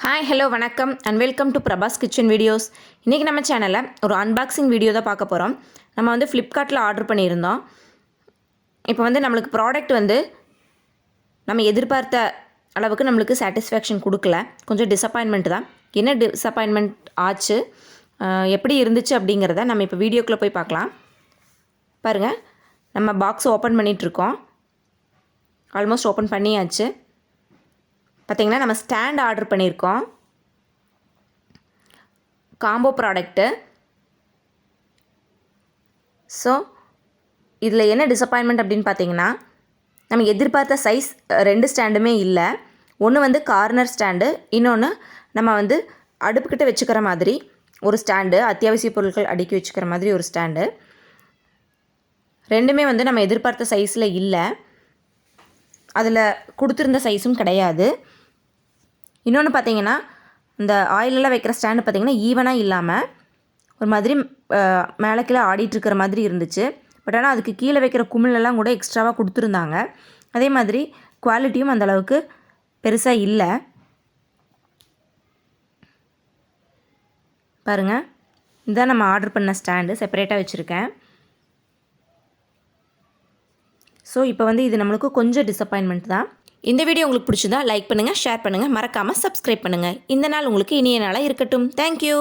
Hi hello வணக்கம் and welcome to Prabhas kitchen videos. இன்றைக்கி நம்ம சேனலில் ஒரு அன்பாக்சிங் வீடியோ தான் பார்க்க போகிறோம். நம்ம வந்து ஃப்ளிப்கார்ட்டில் ஆர்டர் பண்ணியிருந்தோம். இப்போ வந்து நம்மளுக்கு ப்ராடக்ட் வந்து நம்ம எதிர்பார்த்த அளவுக்கு நம்மளுக்கு சாட்டிஸ்ஃபேக்ஷன் கொடுக்கல. கொஞ்சம் டிசப்பாயின்மெண்ட் தான். என்ன டிசப்பாயின்மெண்ட் ஆச்சு, எப்படி இருந்துச்சு அப்படிங்கிறத நம்ம இப்போ வீடியோக்குள்ளே போய் பார்க்கலாம். பாருங்கள், நம்ம பாக்ஸ் ஓப்பன் பண்ணிகிட்ருக்கோம். ஆல்மோஸ்ட் ஓப்பன் பண்ணியாச்சு. பார்த்திங்கன்னா நம்ம ஸ்டாண்ட் ஆர்டர் பண்ணியிருக்கோம், காம்போ ப்ராடக்ட்டு. ஸோ இதில் என்ன டிசப்பாயின்மெண்ட் அப்படின்னு பார்த்தீங்கன்னா, நம்ம எதிர்பார்த்த சைஸ் ரெண்டு ஸ்டாண்டுமே இல்லை. ஒன்று வந்து கார்னர் ஸ்டாண்டு, இன்னொன்று நம்ம வந்து அடுப்புக்கிட்ட வச்சுக்கிற மாதிரி ஒரு ஸ்டாண்டு, அத்தியாவசிய பொருட்கள் அடுக்கி வச்சுக்கிற மாதிரி ஒரு ஸ்டாண்டு. ரெண்டுமே வந்து நம்ம எதிர்பார்த்த சைஸில் இல்லை, அதில் கொடுத்துருந்த சைஸும் கிடையாது. இன்னொன்று பார்த்தீங்கன்னா, இந்த ஆயிலெல்லாம் வைக்கிற ஸ்டாண்டு பார்த்திங்கன்னா ஈவனாக இல்லாமல் ஒரு மாதிரி மேலே கீழே ஆடிட்டுருக்கிற மாதிரி இருந்துச்சு. பட் ஆனால் அதுக்கு கீழே வைக்கிற குமிழெல்லாம் கூட எக்ஸ்ட்ராவாக கொடுத்துருந்தாங்க. அதே மாதிரி குவாலிட்டியும் அந்தளவுக்கு பெருசாக இல்லை. பாருங்கள், இதுதான் நம்ம ஆர்டர் பண்ண ஸ்டாண்டு, செப்பரேட்டாக வச்சுருக்கேன். ஸோ இப்போ வந்து இது நம்மளுக்கு கொஞ்சம் டிசப்பாயின்மெண்ட் தான். இந்த வீடியோ உங்களுக்கு பிடிச்சதா லைக் பண்ணுங்கள், ஷேர் பண்ணுங்கள், மறக்காமல் சப்ஸ்கிரைப் பண்ணுங்கள். இந்த நாள் உங்களுக்கு இனிய நாளாக இருக்கட்டும். தேங்க்யூ.